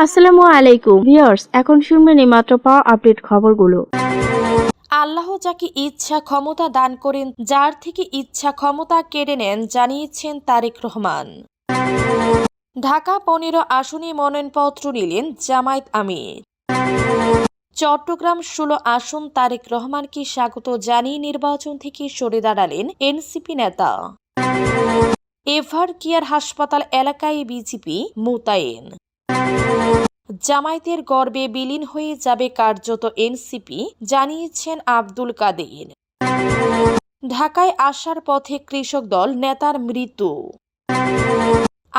আসসালামু আলাইকুম ভিউয়ার্স, এখন শুনবেন এই মাত্র পাওয়া আপডেট খবরগুলো। আল্লাহ যাকে ইচ্ছা ক্ষমতা দান করেন, যার থেকে ইচ্ছা ক্ষমতা কেড়ে নেন, জানিয়েছেন তারেক রহমান। ঢাকা 15 আসনে মনোনয়নপত্র নিলেন জামায়াত আমির। চট্টগ্রাম 16 আসন তারেক রহমানকে স্বাগত জানিয়ে নির্বাচন থেকে সরে দাঁড়ালেন এনসিপি নেতা। এভার কেয়ার হাসপাতাল এলাকায় বিজেপি মোতায়েন। জামায়াতের গর্বে বিলীন হয়ে যাবে কার্যত এনসিপি, জানিয়েছেন আব্দুল কাদের। ঢাকায় আসার পথে কৃষক দল নেতার মৃত্যু।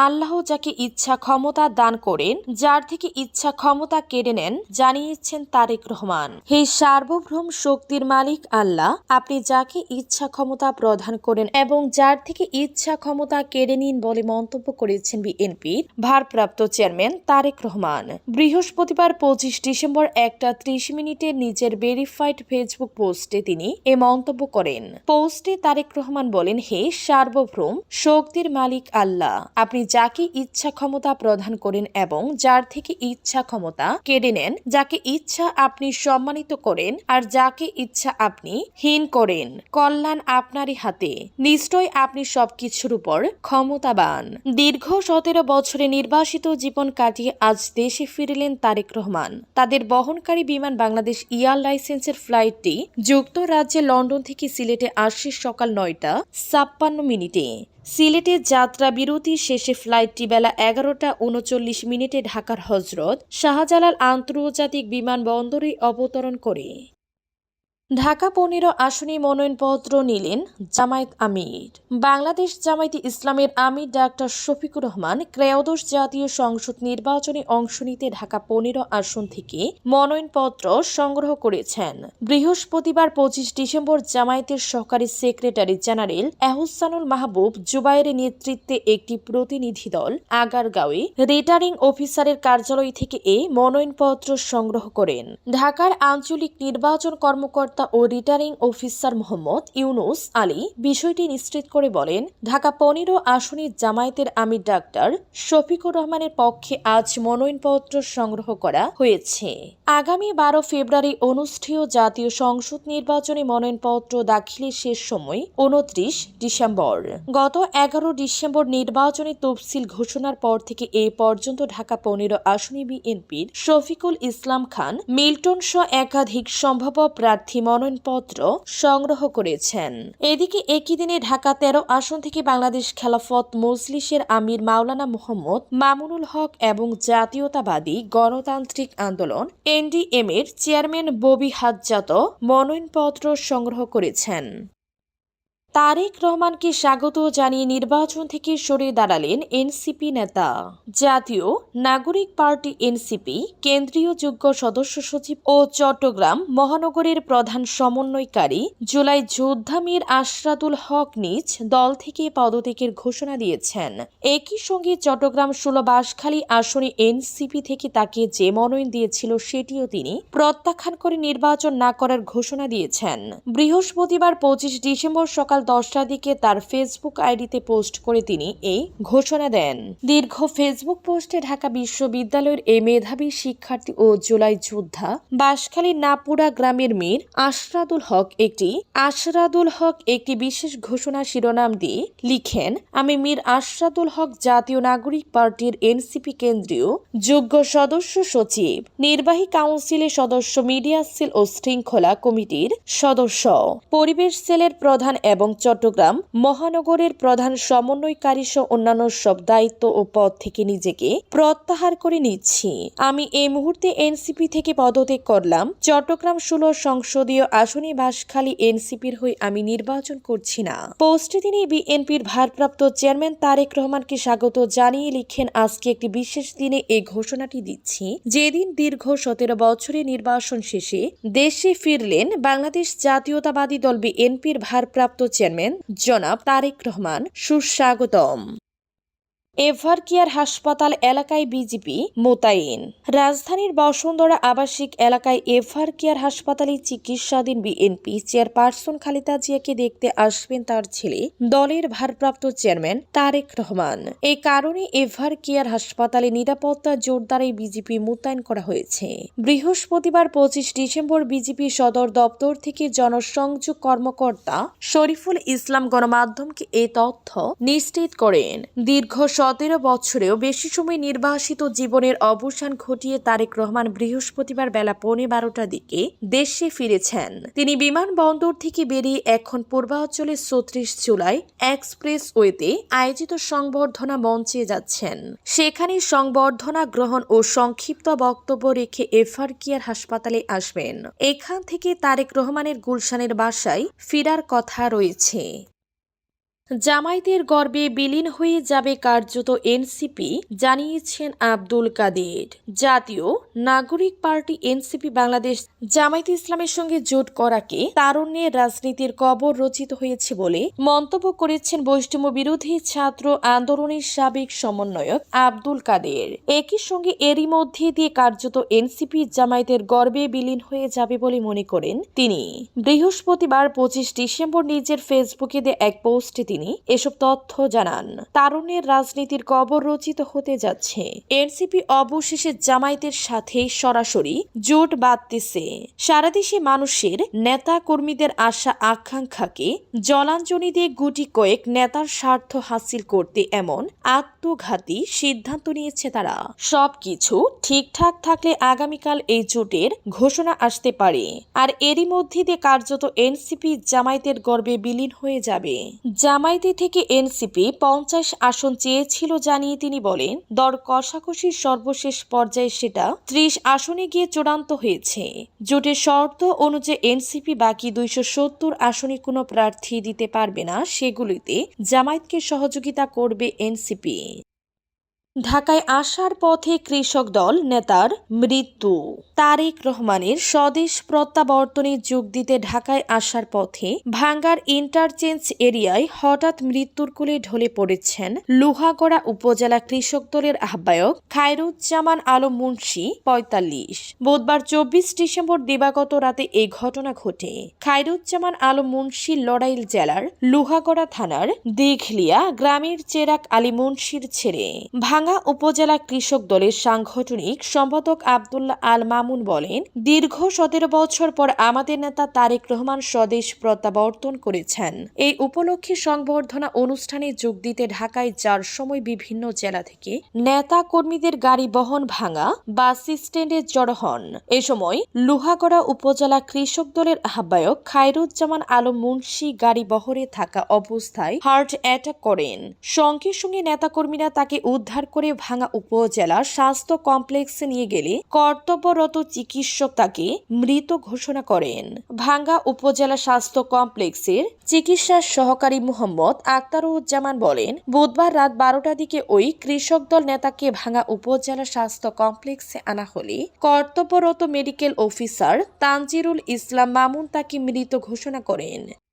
আল্লাহ যাকে ইচ্ছা ক্ষমতা দান করেন, যার থেকে ইচ্ছা ক্ষমতা কেড়ে নেন, জানিয়েছেন তারেক রহমান। হে সার্বভৌম শক্তির মালিক আল্লাহ, আপনি যাকে ইচ্ছা ক্ষমতা প্রদান করেন এবং যার থেকে ইচ্ছা ক্ষমতা কেড়ে নিন বলে মন্তব্য করেছেন বিএনপির ভারপ্রাপ্ত চেয়ারম্যান তারেক রহমান। বৃহস্পতিবার 25 ডিসেম্বর 1:30 নিজের ভেরিফাইড ফেসবুক পোস্টে তিনি এ মন্তব্য করেন। পোস্টে তারেক রহমান বলেন, হে সার্বভৌম শক্তির মালিক আল্লাহ, আপনি যাকে ইচ্ছা ক্ষমতা প্রদান করেন এবং যার থেকে ইচ্ছা ক্ষমতা কেড়ে নেন, যাকে ইচ্ছা আপনি সম্মানিত করেন আর যাকে ইচ্ছা আপনি হীন করেন। কল্যাণ আপনারই হাতে, নিশ্চয় আপনি সবকিছুর উপর ক্ষমতাবান। দীর্ঘ 17 বছরে নির্বাসিত জীবন কাটিয়ে আজ দেশে ফিরলেন তারেক রহমান। তাদের বহনকারী বিমান বাংলাদেশ এয়ার লাইসেন্সের ফ্লাইটটি যুক্তরাজ্যে লন্ডন থেকে সিলেটে আসে সকাল 9:56 সিলেটে যাত্রা বিরতি শেষে ফ্লাইটটি বেলা 11:39 ঢাকার হজরত শাহজালাল আন্তর্জাতিক বিমানবন্দরে অবতরণ করে। ঢাকা 15 আসনে মনোনয়নপত্র নিলেন জামায়াত আমির। বাংলাদেশ জামায়াতে ইসলামের আমির ডাক্তার শফিকুর রহমান ত্রয়োদশ জাতীয় সংসদ নির্বাচনে অংশ নিতে ঢাকা 15 আসন থেকে মনোনয়নপত্র সংগ্রহ করেছেন। বৃহস্পতিবার 25 ডিসেম্বর জামায়াতের সহকারী সেক্রেটারি জেনারেল এহসানুল মাহবুব জুবাইরের নেতৃত্বে একটি প্রতিনিধি দল আগারগাঁওয়ে রিটার্নিং অফিসারের কার্যালয় থেকে এই মনোনয়নপত্র সংগ্রহ করেন। ঢাকার আঞ্চলিক নির্বাচন কর্মকর্তা ও রিটার্নিং অফিসার মোহাম্মদ ইউনুস আলী বিষয়টি নিশ্চিত করে বলেন, ঢাকা 15 আসনে জামায়াতের আমির ডাক্তার শফিকুর রহমানের পক্ষে আজ মনোনয়নপত্র সংগ্রহ করা হয়েছে। আগামী 12 ফেব্রুয়ারি অনুষ্ঠেয় জাতীয় সংসদ নির্বাচনে মনোনয়নপত্র দাখিলের শেষ সময় 29 ডিসেম্বর। গত 11 ডিসেম্বর নির্বাচনী তফসিল ঘোষণার পর থেকে এই পর্যন্ত ঢাকা 15 আসনে বিএনপির শফিকুল ইসলাম খান মিল্টন সহ একাধিক সম্ভাব্য প্রার্থী মনোনয়নপত্র সংগ্রহ করেছেন। এদিকে একই দিনে ঢাকা 13 আসন থেকে বাংলাদেশ খেলাফত মজলিসের আমির মাওলানা মুহাম্মদ মামুনুল হক এবং জাতীয়তাবাদী গণতান্ত্রিক আন্দোলন এনডিএম এর চেয়ারম্যান ববি হাজ্জাত মনোনয়নপত্র সংগ্রহ করেছেন। তারেক রহমানকে স্বাগত জানিয়ে নির্বাচন থেকে সরে দাঁড়ালেন এনসিপি নেতা। জাতীয় নাগরিক পার্টি এনসিপি কেন্দ্রীয় যুগ্ম সদস্য সচিব ও চট্টগ্রাম মহানগরের প্রধান সমন্বয়কারী জুলাই যোদ্ধা মীর আশরাদুল হক নিজ দল থেকে পদত্যাগের ঘোষণা দিয়েছেন। একই সঙ্গে চট্টগ্রাম 16 বাঁশখালী আসনে এনসিপি থেকে তাকে যে মনোনয়ন দিয়েছিল সেটিও তিনি প্রত্যাখ্যান করে নির্বাচন না করার ঘোষণা দিয়েছেন। বৃহস্পতিবার 25 ডিসেম্বর সকাল 10টার দিকে তার ফেসবুক আইডিতে পোস্ট করে তিনি এই ঘোষণা দেন। দীর্ঘ ফেসবুক পোস্টে ঢাকা বিশ্ববিদ্যালয়ের এই মেধাবী শিক্ষার্থী ও জুলাই যোদ্ধা বাঁশখালীর নাপুরা গ্রামের মীর আশরাদুল হক একটি বিশেষ ঘোষণা শিরোনাম দিয়ে লিখেন, আমি মীর আশরাদুল হক জাতীয় নাগরিক পার্টির এনসিপি কেন্দ্রীয় যোগ্য সদস্য সচিব, নির্বাহী কাউন্সিলের সদস্য, মিডিয়া সেল ও শৃঙ্খলা কমিটির সদস্য, পরিবেশ সেলের প্রধান এবং চট্টগ্রাম মহানগরের প্রধান সমন্বয়কারী সহ অন্যান্য সব দায়িত্ব ও পদ থেকে নিজেকে প্রত্যাহার করে নিচ্ছি। আমি এই মুহূর্তে এনসিপি থেকে পদত্যাগ করলাম। চট্টগ্রাম 16 সংসদীয় আসনে বাঁশখালী এনসিপির হয়ে আমি নির্বাচন করছি না। পোস্টে তিনি বিএনপির ভারপ্রাপ্ত চেয়ারম্যান তারেক রহমানকে স্বাগত জানিয়ে লিখেন, আজকে একটি বিশেষ দিনে এই ঘোষণাটি দিচ্ছি, যেদিন দীর্ঘ 17 বছরের নির্বাসন শেষে দেশে ফিরলেন বাংলাদেশ জাতীয়তাবাদী দল বিএনপির ভারপ্রাপ্ত চেয়ারম্যান জনাব তারেক রহমান। সুস্বাগতম। এভারকেয়ার হাসপাতাল এলাকায় বিজিপি মোতায়েন। রাজধানীর বসুন্ধরা আবাসিক এলাকায় এভারকেয়ার হাসপাতালে চিকিৎসাধীন বিএনপি চেয়ারপারসন খালেদা জিয়াকে দেখতে আসবেন তার ছেলে, দলের ভারপ্রাপ্ত চেয়ারম্যান তারেক রহমান। এই কারণে এভারকেয়ার হাসপাতালে নিরাপত্তা জোরদারে বিজিপি মোতায়েন করা হয়েছে। বৃহস্পতিবার 25 ডিসেম্বর বিজিপি সদর দপ্তর থেকে জনসংযোগ কর্মকর্তা শরীফুল ইসলাম গণমাধ্যমকে এ তথ্য নিশ্চিত করেন। দীর্ঘ 17 বছরেও বেশি সময় নির্বাসিত জীবনের অবসান ঘটিয়ে তারেক রহমান বৃহস্পতিবার বেলা 12:15টার দিকে দেশে ফিরেছেন। তিনি বিমানবন্দর থেকে বেরিয়ে এখন পূর্বাঞ্চলে 34 জুলাই এক্সপ্রেসওয়েতে আয়োজিত সংবর্ধনা মঞ্চে যাচ্ছেন। সেখানে সংবর্ধনা গ্রহণ ও সংক্ষিপ্ত বক্তব্য রেখে এভারকেয়ার হাসপাতালে আসবেন। এখান থেকে তারেক রহমানের গুলশানের বাসায় ফেরার কথা রয়েছে। জামায়াতের গর্বে বিলীন হয়ে যাবে কার্যত এনসিপি, জানিয়েছেন আব্দুল কাদের। জাতীয় নাগরিক পার্টি এনসিপি বাংলাদেশ জামায়াতে ইসলামের সঙ্গে জোট করাকে তারুণ্যের রাজনীতির কবর রচিত হয়েছে বলে মন্তব্য করেছেন বৈষম্য বিরোধী ছাত্র আন্দোলনের সাবেক সমন্বয়ক আব্দুল কাদের। একই সঙ্গে এরই মধ্যে দিয়ে কার্যত এনসিপি জামায়াতের গর্বে বিলীন হয়ে যাবে বলে মনে করেন তিনি। বৃহস্পতিবার 25 ডিসেম্বর নিজের ফেসবুকে দেয়া এক পোস্টে তিনি এসব তথ্য জানান। তারুণ্যের রাজনীতির কবর রচিত হতে যাচ্ছে। এনসিপি অবশেষে জামায়াতের সাথে সরাসরি জোট বাঁধতেছে। সারা দেশে মানুষের নেতা কর্মীদের আশা আকাঙ্ক্ষাকে জলাঞ্জলি দিয়ে গুটি কয়েক নেতার স্বার্থ হাসিল করতে এমন আত্মঘাতী সিদ্ধান্ত নিয়েছে তারা। সবকিছু ঠিকঠাক থাকলে আগামীকাল এই জোটের ঘোষণা আসতে পারে। আর এরই মধ্যে দিয়ে কার্যত এনসিপি জামায়াতের গর্বে বিলীন হয়ে যাবে। জামায়াতে থেকে এনসিপি 50 আসন চেয়েছিল জানিয়ে তিনি বলেন, দর কষাকষির সর্বশেষ পর্যায়ে সেটা 30 আসনে গিয়ে চূড়ান্ত হয়েছে। জোটের শর্ত অনুযায়ী এনসিপি বাকি 270 আসনে কোনো প্রার্থী দিতে পারবে না, সেগুলিতে জামায়াতকে সহযোগিতা করবে এনসিপি। ঢাকায় আসার পথে কৃষক দল নেতার মৃত্যু। তারেক রহমানের স্বদেশ প্রত্যাবর্তনে যোগ দিতে ঢাকায় আসার পথে ভাঙ্গার ইন্টারচেঞ্জ এরিয়ায় হঠাৎ মৃত্যুর কোলে ঢলে পড়েছেন লোহাগড়া উপজেলা কৃষক দলের আহ্বায়ক খায়রুজ্জামান আলম মুন্সি 45। বুধবার 24 ডিসেম্বর দিবাগত রাতে এই ঘটনা ঘটে। খায়রুজ্জামান আলম মুন্সি লড়াইল জেলার লোহাগড়া থানার দিঘলিয়া গ্রামের চেরাক আলী মুন্সির ছেলে। ভাঙ্গা উপজেলা কৃষক দলের সাংগঠনিক সম্পাদক আব্দুল্লাহ আল মামুন বলেন, দীর্ঘ 17 বছর পর আমাদের নেতা তারেক রহমান স্বদেশ প্রত্যাবর্তন করেছেন। এই উপলক্ষে সংবর্ধনা অনুষ্ঠানে যোগ দিতে ঢাকায় যার সময় বিভিন্ন জেলা থেকে নেতা কর্মীদের গাড়ি বহন ভাঙ্গা বাস স্ট্যান্ডে জড়ো হন। এ সময় লোহাগড়া উপজেলা কৃষক দলের আহ্বায়ক খায়রুজ্জামান আলম মুন্সি গাড়ি বহরে থাকা অবস্থায় হার্ট অ্যাটাক করেন। সঙ্গে সঙ্গে নেতাকর্মীরা তাকে উদ্ধার করে ভাঙ্গা উপজেলা স্বাস্থ্য কমপ্লেক্সে নিয়ে গেলে কর্তব্যরত চিকিৎসক তাকে মৃত ঘোষণা করেন। ভাঙ্গা উপজেলা স্বাস্থ্য কমপ্লেক্সের চিকিৎসা সহকারী মোহাম্মদ আক্তারুজ্জামান বলেন, বুধবার রাত 12টার দিকে ওই কৃষক দল নেতাকে ভাঙ্গা উপজেলা স্বাস্থ্য কমপ্লেক্সে আনা হলে কর্তব্যরত মেডিকেল অফিসার তানজিরুল ইসলাম মামুন তাকে মৃত ঘোষণা করেন।